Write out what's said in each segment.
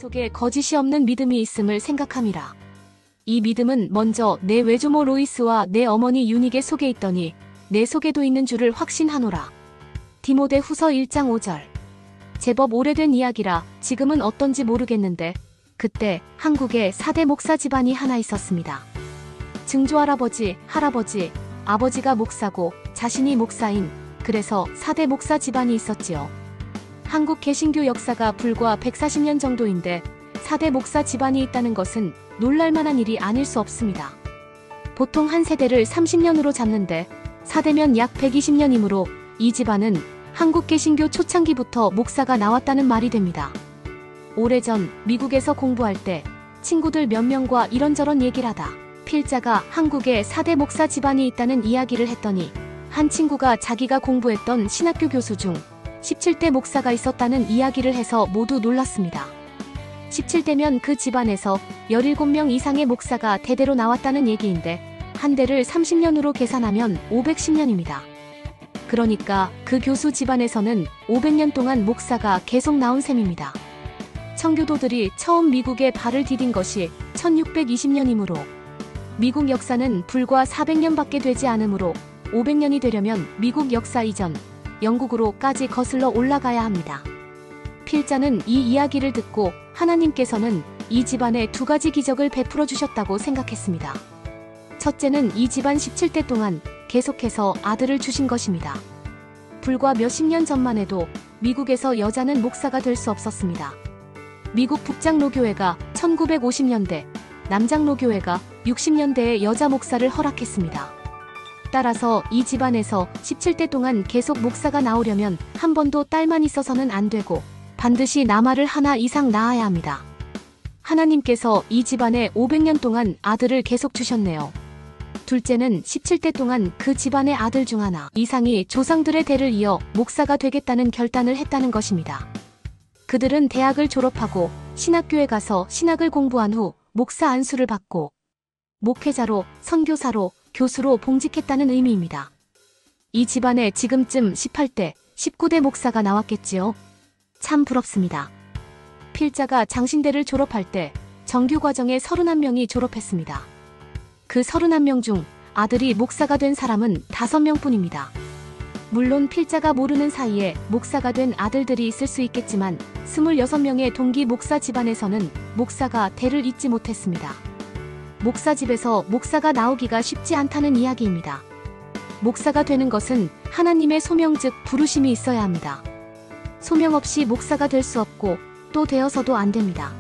속에 거짓이 없는 믿음이 있음을 생각함이라. 이 믿음은 먼저 내 외조모 로이스와 내 어머니 유닉의 속에 있더니 내 속에도 있는 줄을 확신하노라. 디모데 후서 1장 5절. 제법 오래된 이야기라 지금은 어떤지 모르겠는데 그때 한국에 4대 목사 집안이 하나 있었습니다. 증조할아버지, 할아버지, 아버지가 목사고 자신이 목사인 그래서 4대 목사 집안이 있었지요. 한국 개신교 역사가 불과 140년 정도인데 4대 목사 집안이 있다는 것은 놀랄만한 일이 아닐 수 없습니다. 보통 한 세대를 30년으로 잡는데 4대면 약 120년이므로 이 집안은 한국 개신교 초창기부터 목사가 나왔다는 말이 됩니다. 오래전 미국에서 공부할 때 친구들 몇 명과 이런저런 얘기를 하다 필자가 한국에 4대 목사 집안이 있다는 이야기를 했더니 한 친구가 자기가 공부했던 신학교 교수 중 17대 목사가 있었다는 이야기를 해서 모두 놀랐습니다. 17대면 그 집안에서 17명 이상의 목사가 대대로 나왔다는 얘기인데 한 대를 30년으로 계산하면 510년입니다. 그러니까 그 교수 집안에서는 500년 동안 목사가 계속 나온 셈입니다. 청교도들이 처음 미국에 발을 디딘 것이 1620년이므로 미국 역사는 불과 400년밖에 되지 않으므로 500년이 되려면 미국 역사 이전 영국으로까지 거슬러 올라가야 합니다. 필자는 이 이야기를 듣고 하나님께서는 이 집안에 두 가지 기적을 베풀어 주셨다고 생각했습니다. 첫째는 이 집안 17대 동안 계속해서 아들을 주신 것입니다. 불과 몇십 년 전만 해도 미국에서 여자는 목사가 될 수 없었습니다. 미국 북장로교회가 1950년대, 남장로교회가 60년대에 여자 목사를 허락했습니다. 따라서 이 집안에서 17대 동안 계속 목사가 나오려면 한 번도 딸만 있어서는 안 되고 반드시 남아를 하나 이상 낳아야 합니다. 하나님께서 이 집안에 500년 동안 아들을 계속 주셨네요. 둘째는 17대 동안 그 집안의 아들 중 하나 이상이 조상들의 대를 이어 목사가 되겠다는 결단을 했다는 것입니다. 그들은 대학을 졸업하고 신학교에 가서 신학을 공부한 후 목사 안수를 받고 목회자로, 선교사로, 교수로 봉직했다는 의미입니다. 이 집안에 지금쯤 18대, 19대 목사가 나왔겠지요. 참 부럽습니다. 필자가 장신대를 졸업할 때 정규과정에 31명이 졸업했습니다. 그 31명 중 아들이 목사가 된 사람은 5명뿐입니다. 물론 필자가 모르는 사이에 목사가 된 아들들이 있을 수 있겠지만 26명의 동기 목사 집안에서는 목사가 대를 잇지 못했습니다. 목사 집에서 목사가 나오기가 쉽지 않다는 이야기입니다. 목사가 되는 것은 하나님의 소명 즉 부르심이 있어야 합니다. 소명 없이 목사가 될 수 없고 또 되어서도 안 됩니다.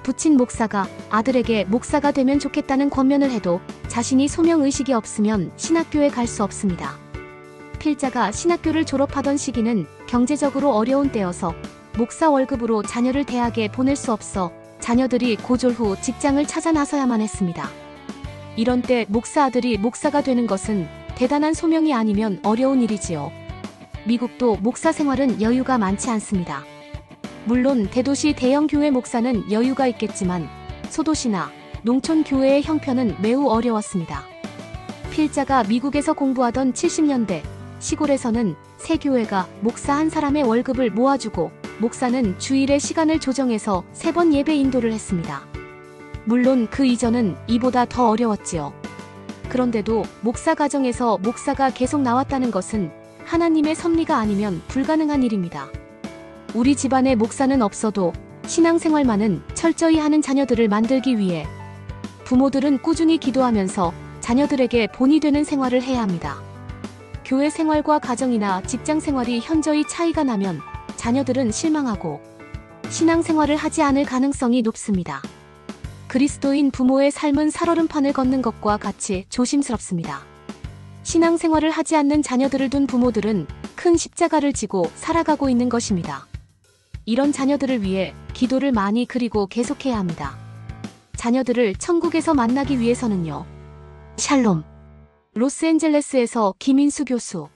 부친 목사가 아들에게 목사가 되면 좋겠다는 권면을 해도 자신이 소명의식이 없으면 신학교에 갈 수 없습니다. 필자가 신학교를 졸업하던 시기는 경제적으로 어려운 때여서 목사 월급으로 자녀를 대학에 보낼 수 없어 자녀들이 고졸 후 직장을 찾아 나서야만 했습니다. 이런 때 목사 아들이 목사가 되는 것은 대단한 소명이 아니면 어려운 일이지요. 미국도 목사 생활은 여유가 많지 않습니다. 물론 대도시 대형 교회 목사는 여유가 있겠지만 소도시나 농촌 교회의 형편은 매우 어려웠습니다. 필자가 미국에서 공부하던 70년대 시골에서는 새 교회가 목사 한 사람의 월급을 모아주고 목사는 주일에 시간을 조정해서 3번 예배 인도를 했습니다. 물론 그 이전은 이보다 더 어려웠지요. 그런데도 목사 가정에서 목사가 계속 나왔다는 것은 하나님의 섭리가 아니면 불가능한 일입니다. 우리 집안에 목사는 없어도 신앙생활만은 철저히 하는 자녀들을 만들기 위해 부모들은 꾸준히 기도하면서 자녀들에게 본이 되는 생활을 해야 합니다. 교회 생활과 가정이나 직장 생활이 현저히 차이가 나면 자녀들은 실망하고 신앙생활을 하지 않을 가능성이 높습니다. 그리스도인 부모의 삶은 살얼음판을 걷는 것과 같이 조심스럽습니다. 신앙생활을 하지 않는 자녀들을 둔 부모들은 큰 십자가를 지고 살아가고 있는 것입니다. 이런 자녀들을 위해 기도를 많이 그리고 계속해야 합니다. 자녀들을 천국에서 만나기 위해서는요. 샬롬. 로스앤젤레스에서 김인수 교수.